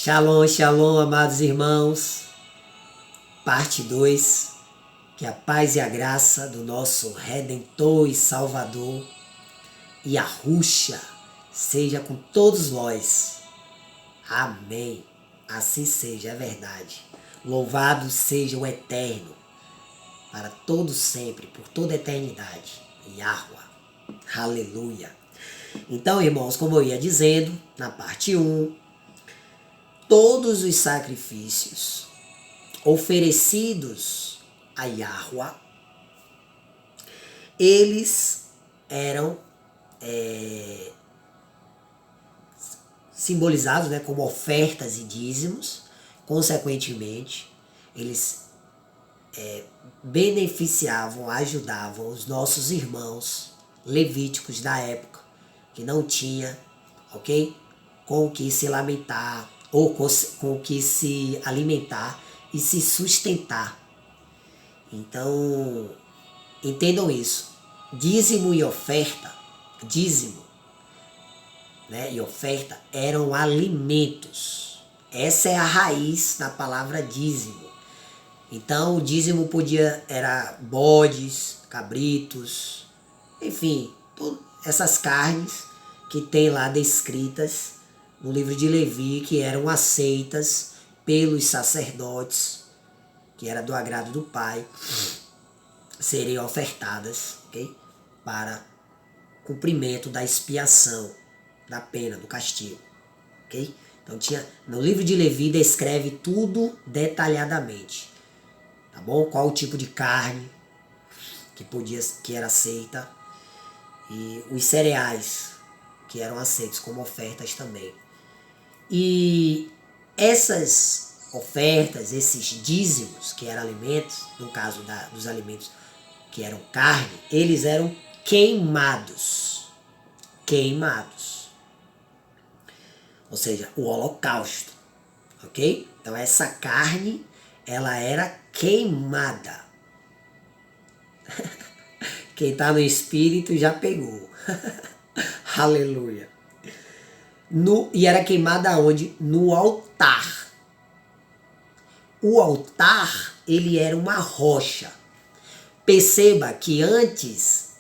Shalom, shalom, amados irmãos. Parte 2. Que a paz e a graça do nosso Redentor e Salvador Yahushua seja com todos nós. Amém. Assim seja, é verdade. Louvado seja o Eterno, para todo sempre, por toda a eternidade. Yahuwah. Aleluia. Então, irmãos, como eu ia dizendo, na parte 1, todos os sacrifícios oferecidos a Yahuwah, eles eram simbolizados, né, como ofertas e dízimos. Consequentemente, eles beneficiavam, ajudavam os nossos irmãos levíticos da época, que não tinha, ok, com o que se lamentar, ou com o que se alimentar e se sustentar. Então, entendam isso. Dízimo e oferta, dízimo, né, e oferta eram alimentos. Essa é a raiz da palavra dízimo. Então, o dízimo era bodes, cabritos, enfim, essas carnes que tem lá descritas no livro de Levi, que eram aceitas pelos sacerdotes, que era do agrado do Pai, serem ofertadas, ok? Para cumprimento da expiação, da pena, do castigo, ok? Então no livro de Levi descreve tudo detalhadamente, tá bom? Qual o tipo de carne que era aceita, e os cereais que eram aceitos como ofertas também. E essas ofertas, esses dízimos, que eram alimentos, no caso dos alimentos que eram carne, eles eram queimados. Queimados. Ou seja, o holocausto. Ok? Então essa carne, ela era queimada. Quem está no espírito já pegou. Aleluia. E era queimada onde? No altar. O altar, ele era uma rocha. Perceba que antes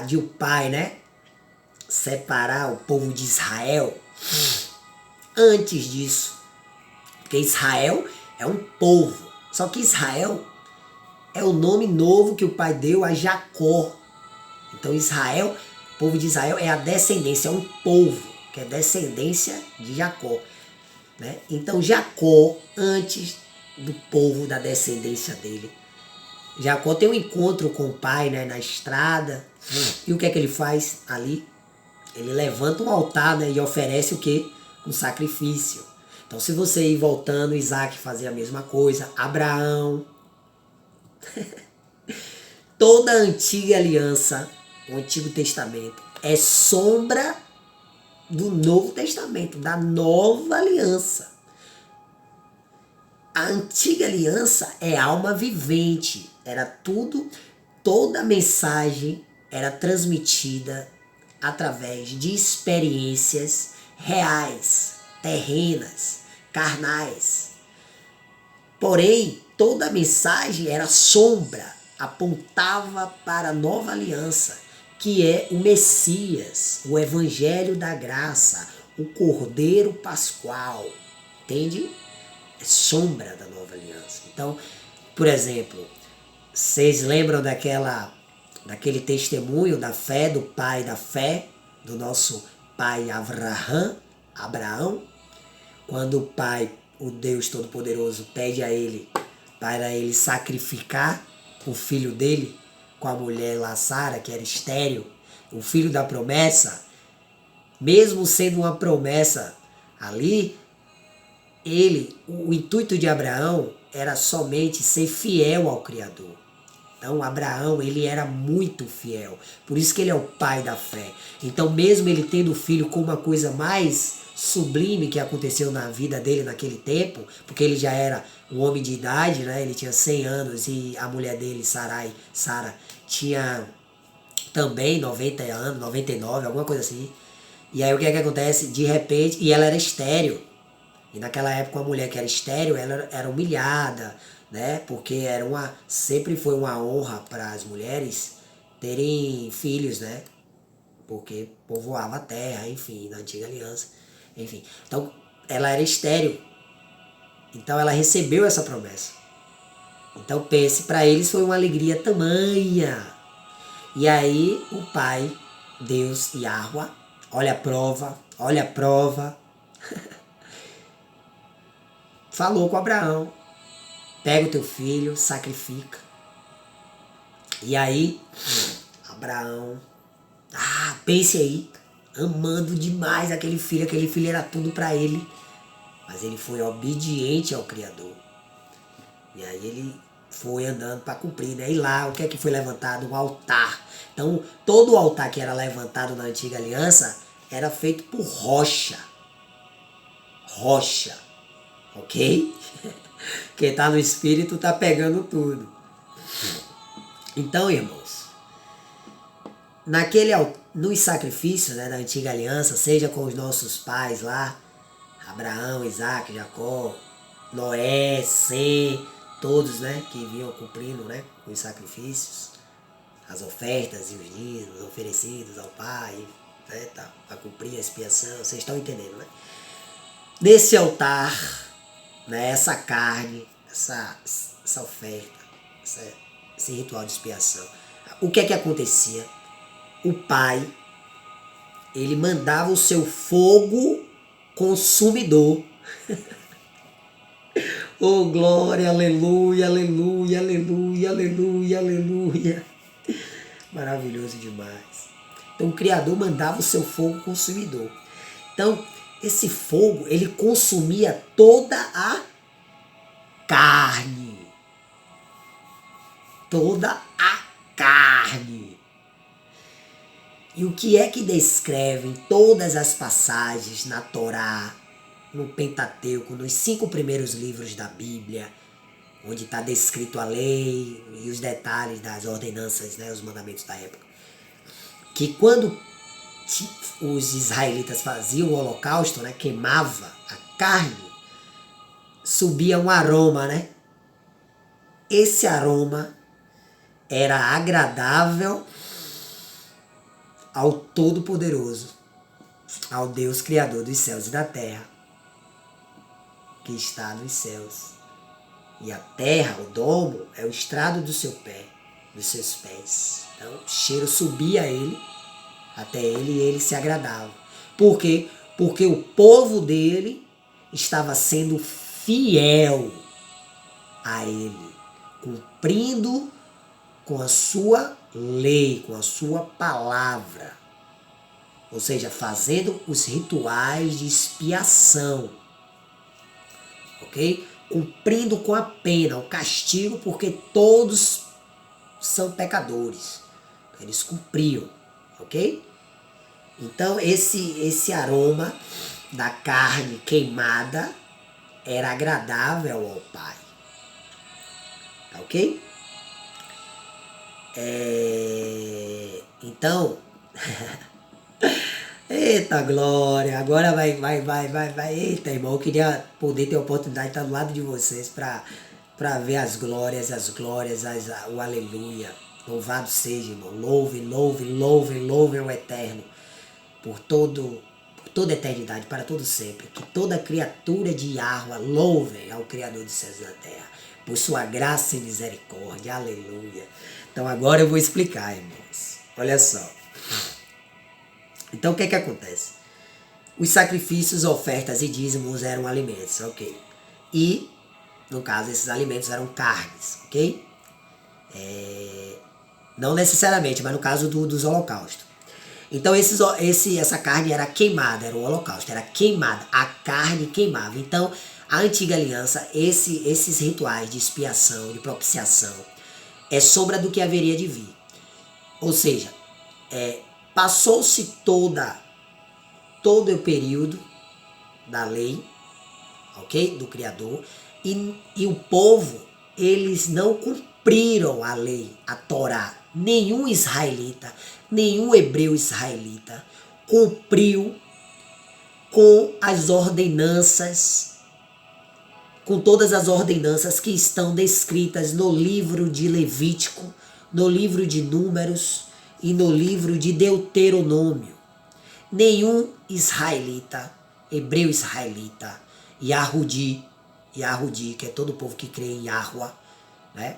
de o Pai, né, separar o povo de Israel, antes disso, porque Israel é um povo, só que Israel é o nome novo que o Pai deu a Jacó. Então Israel, o povo de Israel é a descendência, é um povo, que é descendência de Jacó, né? Então Jacó, antes do povo da descendência dele, Jacó tem um encontro com o pai, né, na estrada. E o que é que ele faz ali? Ele levanta um altar, né, e oferece o quê? Um sacrifício. Então, se você ir voltando, Isaac fazia a mesma coisa, Abraão. Toda a antiga aliança, o Antigo Testamento, é sombra do Novo Testamento, da nova aliança. A antiga aliança é alma vivente, era toda a mensagem era transmitida através de experiências reais, terrenas, carnais. Porém, toda a mensagem era sombra, apontava para a nova aliança, que é o Messias, o Evangelho da Graça, o Cordeiro Pascual, entende? É sombra da nova aliança. Então, por exemplo, vocês lembram daquele testemunho da fé, do pai da fé, do nosso pai Abraão, quando o pai, o Deus Todo-Poderoso, pede a ele para ele sacrificar o filho dele com a mulher lá, Sara, que era estéril, o filho da promessa, mesmo sendo uma promessa ali, o intuito de Abraão era somente ser fiel ao Criador. Então Abraão, ele era muito fiel, por isso que ele é o pai da fé. Então mesmo ele tendo o filho com uma coisa mais sublime que aconteceu na vida dele naquele tempo, porque ele já era um homem de idade, né? Ele tinha 100 anos e a mulher dele, Sara, tinha também 90 anos, 99, alguma coisa assim. E aí o que é que acontece? De repente, e ela era estéril. E naquela época, uma mulher que era estéril, ela era humilhada, né? Porque sempre foi uma honra para as mulheres terem filhos, né? Porque povoava a terra, enfim, na antiga aliança. Enfim, então ela era estéril. Então ela recebeu essa promessa. Então pense, para eles foi uma alegria tamanha. E aí o pai, Deus, Yahweh, olha a prova, falou com Abraão, pega o teu filho, sacrifica. E aí, Abraão, pense aí, amando demais aquele filho era tudo para ele, mas ele foi obediente ao Criador. E aí ele foi andando para cumprir, né? E lá, o que é que foi levantado? Um altar. Então, todo o altar que era levantado na antiga aliança era feito por rocha. Rocha. Ok? Quem tá no espírito tá pegando tudo. Então, irmãos, nos sacrifícios, né, da antiga aliança, seja com os nossos pais lá, Abraão, Isaac, Jacó, Noé, Sem, todos, né, que vinham cumprindo, né, os sacrifícios, as ofertas e os dízimos oferecidos ao Pai, né, tá, para cumprir a expiação, vocês estão entendendo, né? Nesse altar, né, essa carne, essa oferta, esse ritual de expiação, o que é que acontecia? O Pai, ele mandava o seu fogo consumidor. Oh, glória, aleluia, aleluia, aleluia, aleluia, aleluia. Maravilhoso demais. Então o Criador mandava o seu fogo consumidor. Então, esse fogo, ele consumia toda a carne. Toda a carne. E o que é que descrevem todas as passagens na Torá, no Pentateuco, nos 5 primeiros livros da Bíblia, onde está descrito a lei e os detalhes das ordenanças, né, os mandamentos da época. Que quando os israelitas faziam o holocausto, né, queimava a carne, subia um aroma, né? Esse aroma era agradável ao Todo-Poderoso, ao Deus Criador dos céus e da terra, que está nos céus. E a terra, o domo, é o estrado do seu pé, dos seus pés. Então o cheiro subia a ele, até ele, e ele se agradava. Por quê? Porque o povo dele estava sendo fiel a ele, cumprindo com a sua lei, com a sua palavra. Ou seja, fazendo os rituais de expiação. Ok? Cumprindo com a pena, o castigo, porque todos são pecadores. Eles cumpriam, ok? Então esse aroma da carne queimada era agradável ao Pai. Tá ok? Então, eita glória, agora vai. Eita, irmão, eu queria poder ter a oportunidade de estar do lado de vocês para ver as glórias, o aleluia. Louvado seja, irmão. Louve o eterno por toda a eternidade, para todo sempre. Que toda criatura de Yahweh louve ao Criador dos céus e da terra, por sua graça e misericórdia. Aleluia. Então agora eu vou explicar, irmãos. Olha só. Então o que é que acontece? Os sacrifícios, ofertas e dízimos eram alimentos, ok? E, no caso, esses alimentos eram carnes, ok? Não necessariamente, mas no caso dos holocaustos. Então essa carne era queimada, era o holocausto, era queimada, a carne queimava. Então a antiga aliança, esses rituais de expiação, de propiciação, é sombra do que haveria de vir. Ou seja, passou-se todo o período da lei, ok? Do Criador, e o povo, eles não cumpriram a lei, a Torá. Nenhum israelita, nenhum hebreu israelita cumpriu com as ordenanças com todas as ordenanças que estão descritas no livro de Levítico, no livro de Números e no livro de Deuteronômio. Nenhum israelita, hebreu israelita, Yahudi, que é todo o povo que crê em Yahweh, né?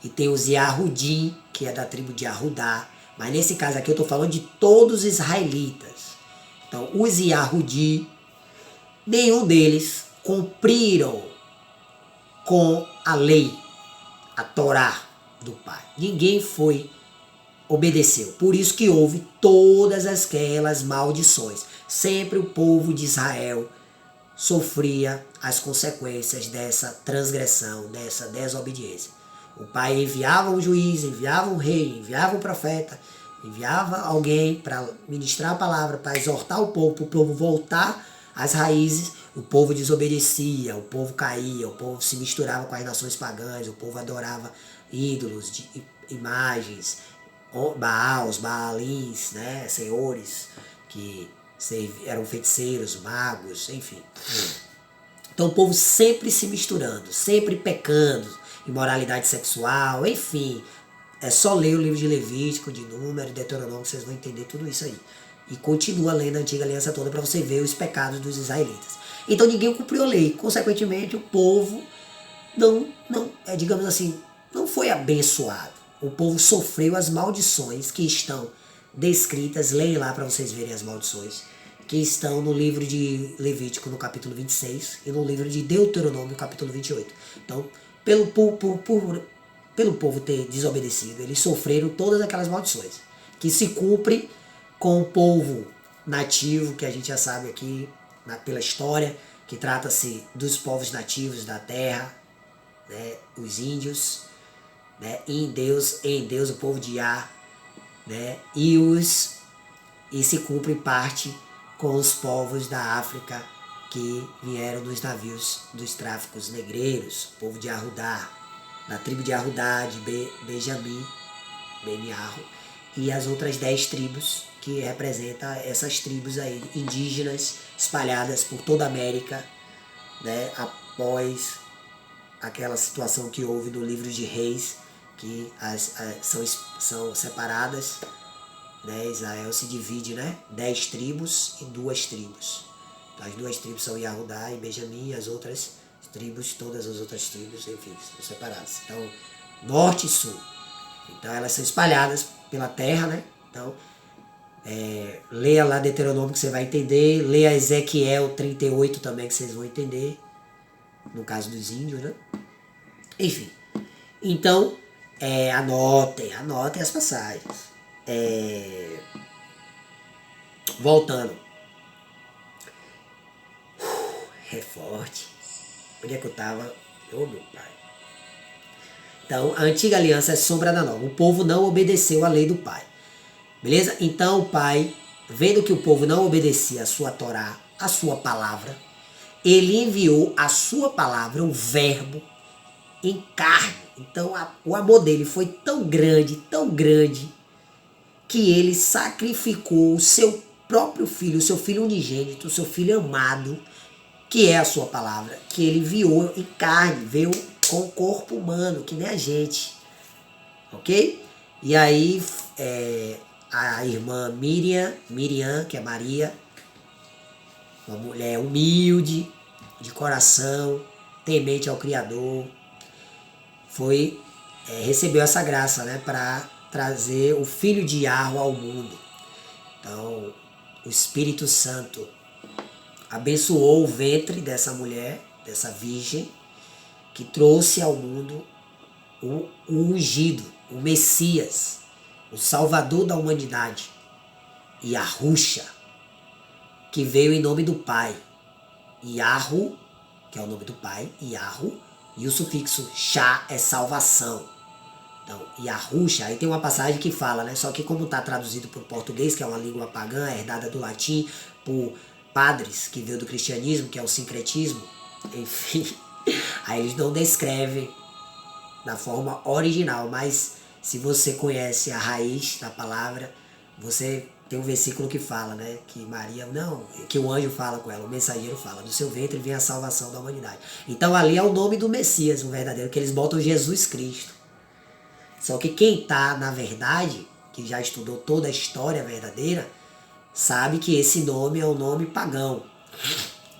E tem os Yahudim, que é da tribo de Yahudá, mas nesse caso aqui eu estou falando de todos os israelitas. Então, os Yahudi, nenhum deles cumpriram com a lei, a Torá do Pai. Ninguém obedeceu. Por isso que houve todas aquelas maldições. Sempre o povo de Israel sofria as consequências dessa transgressão, dessa desobediência. O pai enviava um juiz, enviava um rei, enviava um profeta, enviava alguém para ministrar a palavra, para exortar o povo, para o povo voltar às raízes. O povo desobedecia, o povo caía, o povo se misturava com as nações pagãs, o povo adorava ídolos, imagens, Baals, Baalins, né, senhores que eram feiticeiros, magos, enfim. Então o povo sempre se misturando, sempre pecando, imoralidade sexual, enfim. É só ler o livro de Levítico, de Números, de Deuteronômio, que vocês vão entender tudo isso aí. E continua lendo a antiga aliança toda para você ver os pecados dos israelitas. Então ninguém cumpriu a lei. Consequentemente, o povo digamos assim, não foi abençoado. O povo sofreu as maldições que estão descritas. Leem lá para vocês verem as maldições que estão no livro de Levítico, no capítulo 26, e no livro de Deuteronômio, capítulo 28. Então, pelo povo ter desobedecido, eles sofreram todas aquelas maldições, que se cumpre com o povo nativo, que a gente já sabe aqui, pela história, que trata-se dos povos nativos da terra, né, os índios, né, em Deus o povo de Yah, né, e se cumpre parte com os povos da África que vieram nos navios dos tráficos negreiros, o povo de Arudá, da tribo de Arudá, de Benjamim, Beniarro, e as outras 10 tribos que representam essas tribos aí, indígenas, espalhadas por toda a América, né, após aquela situação que houve no livro de Reis, que são separadas, né? Israel se divide, né? 10 tribos e 2 tribos. Então, as 2 tribos são Yahudá e Benjamim, e as outras tribos, todas as outras tribos, enfim, são separadas. Então, norte e sul. Então, elas são espalhadas pela terra, né? Então, leia lá Deuteronômio que você vai entender, leia Ezequiel 38 também que vocês vão entender, no caso dos índios, né? Enfim, então, anotem as passagens. Voltando. É forte. Onde é que eu estava? Oh, meu pai. Então, a antiga aliança é sombra da nova. O povo não obedeceu à lei do pai. Beleza? Então, o pai, vendo que o povo não obedecia a sua Torá, a sua palavra, ele enviou a sua palavra, o verbo, em carne. Então, o amor dele foi tão grande, que ele sacrificou o seu próprio filho, o seu filho unigênito, o seu filho amado, que é a sua palavra, que ele enviou em carne, veio com o corpo humano, que nem a gente, ok? E aí a irmã Miriam, que é Maria, uma mulher humilde, de coração, temente ao Criador, recebeu essa graça, né, para trazer o filho de Yahweh ao mundo. Então, o Espírito Santo abençoou o ventre dessa mulher, dessa virgem, que trouxe ao mundo o ungido, o Messias, o Salvador da humanidade, Yahushua, que veio em nome do Pai. Yahu, que é o nome do Pai, Yahu, e o sufixo Shá é salvação. Então, Yahushua, aí tem uma passagem que fala, né? Só que como está traduzido para o português, que é uma língua pagã, herdada do latim, por padres que veio do cristianismo, que é o sincretismo, enfim, aí eles não descrevem da forma original, mas se você conhece a raiz da palavra, você tem um versículo que fala, né, que Maria, não, que o anjo fala com ela, o mensageiro fala, do seu ventre vem a salvação da humanidade. Então ali é o nome do Messias, o verdadeiro, que eles botam Jesus Cristo. Só que quem está, na verdade, que já estudou toda a história verdadeira, sabe que esse nome é um nome pagão.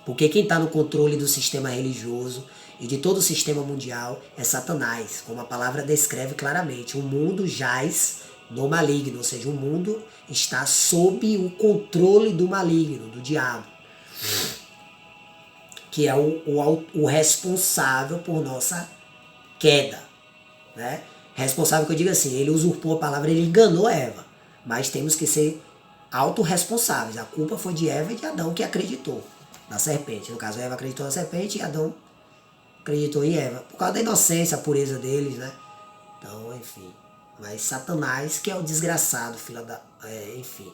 Porque quem está no controle do sistema religioso e de todo o sistema mundial é Satanás, como a palavra descreve claramente. O mundo jaz no maligno, ou seja, o mundo está sob o controle do maligno, do diabo, que é o responsável por nossa queda, né? Responsável que eu digo assim, ele usurpou a palavra, ele enganou Eva, mas temos que ser autorresponsáveis. A culpa foi de Eva e de Adão, que acreditou na serpente. No caso, Eva acreditou na serpente e Adão acreditou em Eva, por causa da inocência, a pureza deles, né? Então, enfim. Mas Satanás, que é o desgraçado, filho da... enfim.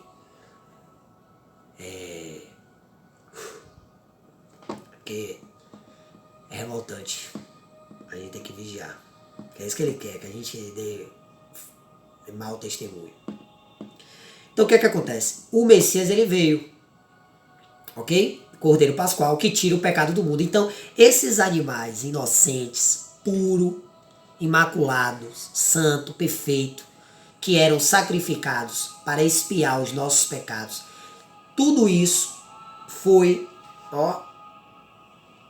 Porque é revoltante. A gente tem que vigiar. É isso que ele quer, que a gente dê mau testemunho. Então o que é que acontece? O Messias, ele veio, ok? Cordeiro Pascual, que tira o pecado do mundo. Então esses animais inocentes, puros, imaculados, santo, perfeito, que eram sacrificados para expiar os nossos pecados, tudo isso foi,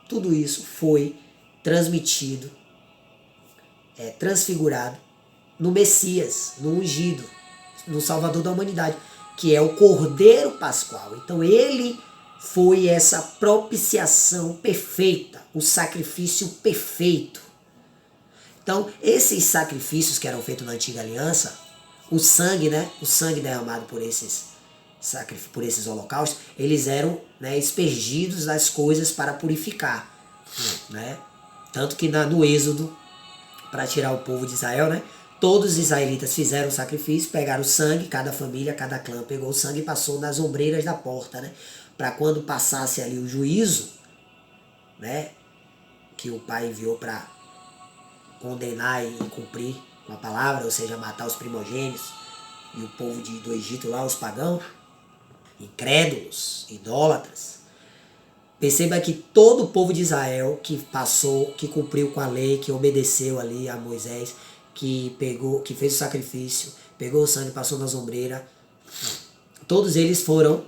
tudo isso foi transmitido, transfigurado no Messias, no ungido, no Salvador da humanidade, que é o Cordeiro Pascual. Então ele foi essa propiciação perfeita, o sacrifício perfeito. Então esses sacrifícios que eram feitos na antiga aliança, o sangue, né, o sangue derramado por esses holocaustos, eles eram, né, aspergidos das coisas para purificar, né? Tanto que no Êxodo, para tirar o povo de Israel, né, todos os israelitas fizeram o sacrifício, pegaram o sangue, cada família, cada clã pegou o sangue e passou nas ombreiras da porta, né, para quando passasse ali o juízo, né, que o pai enviou para condenar e cumprir com a palavra, ou seja, matar os primogênitos, e o povo do Egito lá, os pagãos, incrédulos, idólatras. Perceba que todo o povo de Israel que passou, que cumpriu com a lei, que obedeceu ali a Moisés, que fez o sacrifício, pegou o sangue, passou nas ombreiras, todos eles foram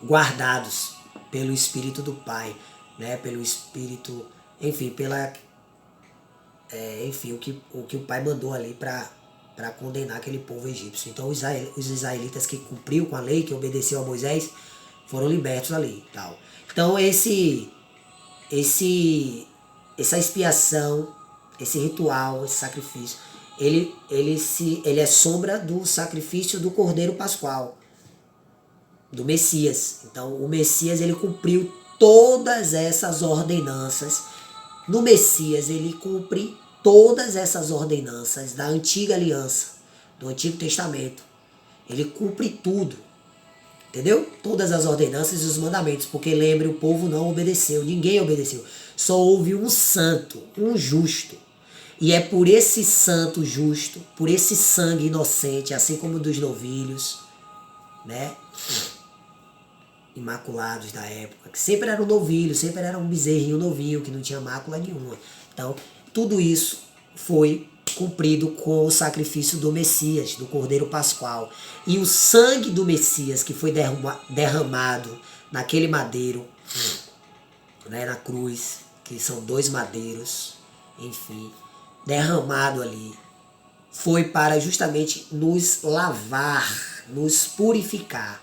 guardados pelo Espírito do Pai, né? Pelo Espírito, enfim, o que o Pai mandou ali para condenar aquele povo egípcio. Então os israelitas que cumpriu com a lei, que obedeceu a Moisés, foram libertos ali, tal. Então essa expiação, esse ritual, esse sacrifício, ele é sombra do sacrifício do Cordeiro Pascual, do Messias. Então o Messias, ele cumpriu todas essas ordenanças. No Messias ele cumpre todas essas ordenanças da antiga aliança, do Antigo Testamento. Ele cumpre tudo. Entendeu? Todas as ordenanças e os mandamentos, porque lembre, o povo não obedeceu, ninguém obedeceu. Só houve um santo, um justo. E é por esse santo justo, por esse sangue inocente, assim como dos novilhos, né, imaculados da época, que sempre era um novilho, sempre era um bezerrinho novinho, que não tinha mácula nenhuma. Então, tudo isso foi cumprido com o sacrifício do Messias, do Cordeiro Pascual. E o sangue do Messias que foi derramado naquele madeiro, né, na cruz, que são 2 madeiros, enfim, derramado ali, foi para justamente nos lavar, nos purificar.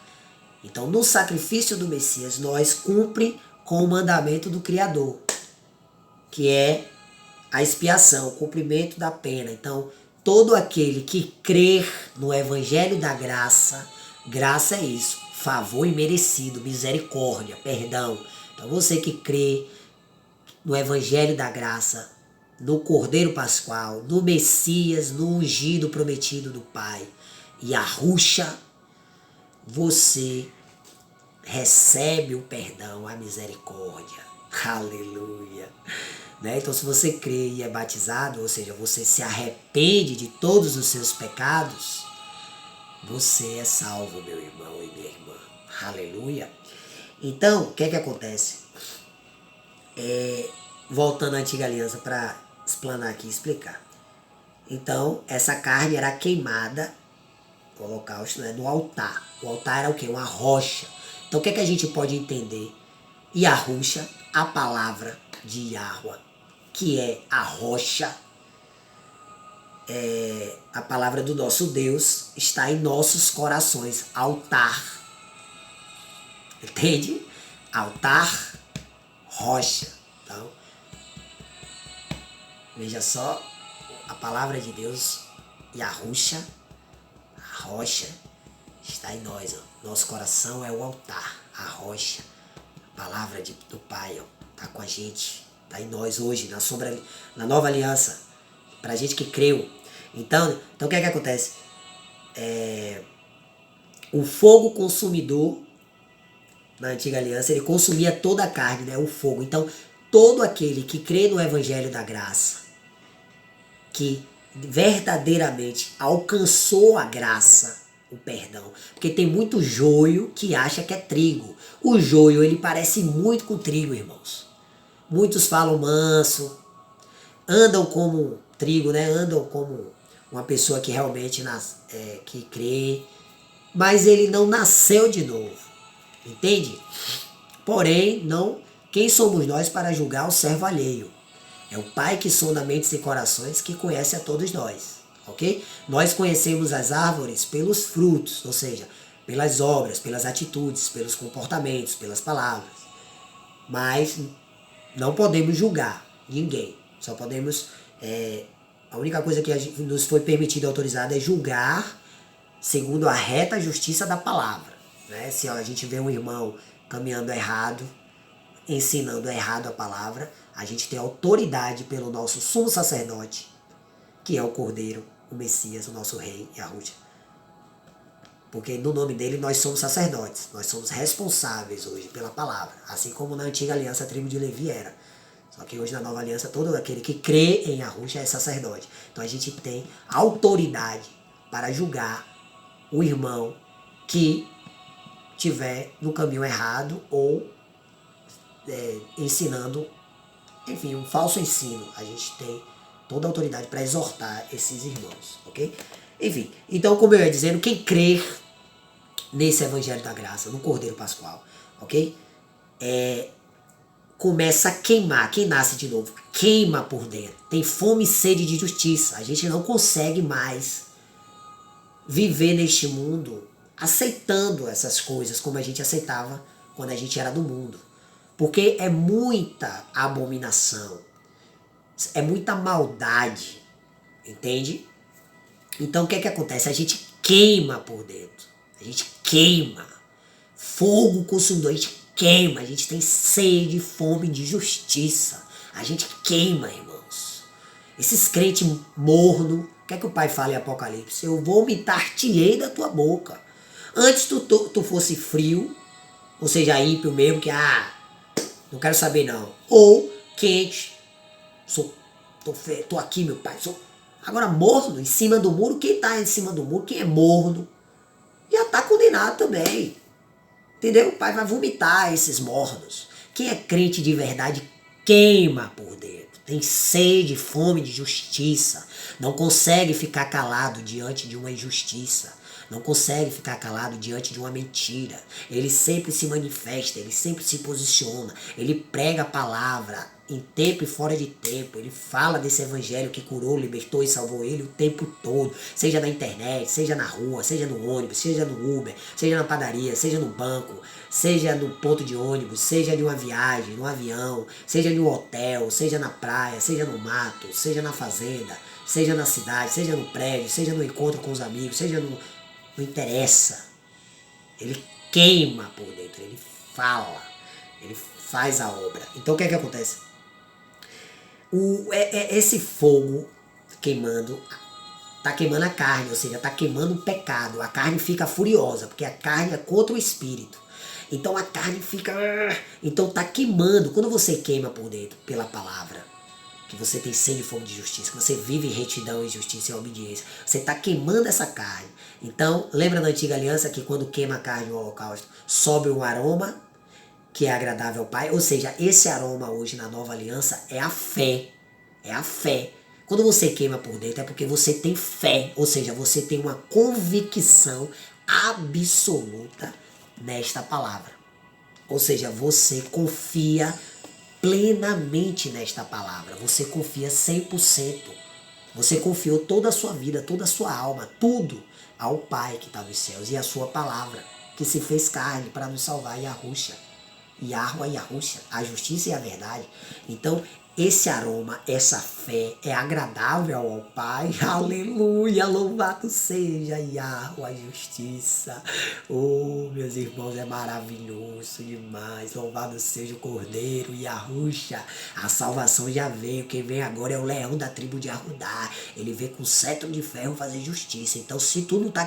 Então, no sacrifício do Messias, nós cumpre com o mandamento do Criador, que é a expiação, o cumprimento da pena. Então, todo aquele que crer no Evangelho da graça, graça é isso, favor imerecido, misericórdia, perdão. Então, você que crê no Evangelho da graça, no Cordeiro Pascual, no Messias, no ungido prometido do Pai, e arrucha, você recebe o perdão, a misericórdia. Aleluia. Né? Então, se você crê e é batizado, ou seja, você se arrepende de todos os seus pecados, você é salvo, meu irmão e minha irmã. Aleluia. Então, o que é que acontece? Voltando à antiga aliança para explanar aqui e explicar. Então, essa carne era queimada, o holocausto, né, no altar. O altar era o quê? Uma rocha. Então, o que é que a gente pode entender? Yahusha, a palavra de Yahweh, que é a rocha, a palavra do nosso Deus, está em nossos corações. Altar. Entende? Altar, rocha. Então, veja só, a palavra de Deus, Yahusha, a rocha, está em nós. Ó. Nosso coração é o altar, a rocha. A palavra do Pai está com a gente, está em nós hoje, na nova aliança, para a gente que creu. Então o que é que acontece? O fogo consumidor, na antiga aliança, ele consumia toda a carne, né? O fogo. Então, todo aquele que crê no evangelho da graça, que verdadeiramente alcançou a graça, o perdão. Porque tem muito joio que acha que é trigo. O joio, ele parece muito com trigo, irmãos. Muitos falam manso, andam como trigo, né? Andam como uma pessoa que realmente que crê, mas ele não nasceu de novo. Entende? Porém, não, quem somos nós para julgar o servo alheio? É o Pai que sonda mentes e corações, que conhece a todos nós, ok? Nós conhecemos as árvores pelos frutos, ou seja, pelas obras, pelas atitudes, pelos comportamentos, pelas palavras. Mas não podemos julgar ninguém. Só podemos... a única coisa que nos foi permitida e autorizada é julgar segundo a reta justiça da palavra. Né? Se a gente vê um irmão caminhando errado, ensinando errado a palavra, a gente tem autoridade pelo nosso sumo sacerdote, que é o Cordeiro, o Messias, o nosso rei, Yahushua. Porque no nome dele nós somos sacerdotes, nós somos responsáveis hoje pela palavra, assim como na antiga aliança a tribo de Levi era. Só que hoje na nova aliança todo aquele que crê em Yahushua é sacerdote. Então a gente tem autoridade para julgar o irmão que estiver no caminho errado ou ensinando, enfim, um falso ensino. A gente tem toda a autoridade para exortar esses irmãos, ok? Enfim, então como eu ia dizendo, quem crer nesse evangelho da graça, no Cordeiro Pascual, ok? Começa a queimar, quem nasce de novo, queima por dentro, tem fome e sede de justiça. A gente não consegue mais viver neste mundo aceitando essas coisas como a gente aceitava quando a gente era do mundo. Porque é muita abominação, é muita maldade, entende? Então o que é que acontece? A gente queima por dentro, a gente queima, fogo consumidor, a gente queima, a gente tem sede, fome de justiça, a gente queima, irmãos. Esses crentes morno, o que é que o Pai fala em Apocalipse? Eu vomitar-te-ei da tua boca. Antes tu fosse frio, ou seja, ímpio mesmo, que não quero saber não. Ou quente, tô aqui, meu pai. Agora morno, em cima do muro, quem tá em cima do muro, quem é morno, já tá condenado também. Entendeu? O pai vai vomitar esses mornos. Quem é crente de verdade queima por dentro. Tem sede, fome de justiça. Não consegue ficar calado diante de uma injustiça. Não consegue ficar calado diante de uma mentira. Ele sempre se manifesta, ele sempre se posiciona. Ele prega a palavra em tempo e fora de tempo. Ele fala desse evangelho que curou, libertou e salvou ele o tempo todo. Seja na internet, seja na rua, seja no ônibus, seja no Uber, seja na padaria, seja no banco, seja no ponto de ônibus, seja de uma viagem, no avião, seja em um hotel, seja na praia, seja no mato, seja na fazenda, seja na cidade, seja no prédio, seja no encontro com os amigos, seja no... Não interessa. Ele queima por dentro, ele fala, ele faz a obra. Então o que é que acontece? Esse fogo queimando, tá queimando a carne, ou seja, tá queimando o pecado. A carne fica furiosa, porque a carne é contra o espírito. Então a carne fica... Então tá queimando. Quando você queima por dentro pela palavra, que você tem sede e fome de justiça, que você vive em retidão e justiça e obediência. Você está queimando essa carne. Então, lembra da antiga aliança que quando queima a carne no holocausto, sobe um aroma que é agradável ao Pai? Ou seja, esse aroma hoje na nova aliança é a fé. É a fé. Quando você queima por dentro é porque você tem fé, ou seja, você tem uma convicção absoluta nesta palavra. Ou seja, você confia plenamente nesta palavra. Você confia 100%. Você confiou toda a sua vida, toda a sua alma, tudo ao Pai que está nos céus e a sua palavra, que se fez carne para nos salvar, Yahushua. Yahushua, a justiça e a verdade. Então, esse aroma, essa fé é agradável ao Pai. Aleluia, louvado seja Yahuwah, a justiça. Oh, meus irmãos, é maravilhoso demais. Louvado seja o Cordeiro, Yahushua. A salvação já veio. Quem vem agora é o leão da tribo de Arudá. Ele veio com cetro de ferro fazer justiça. Então, se tu não tá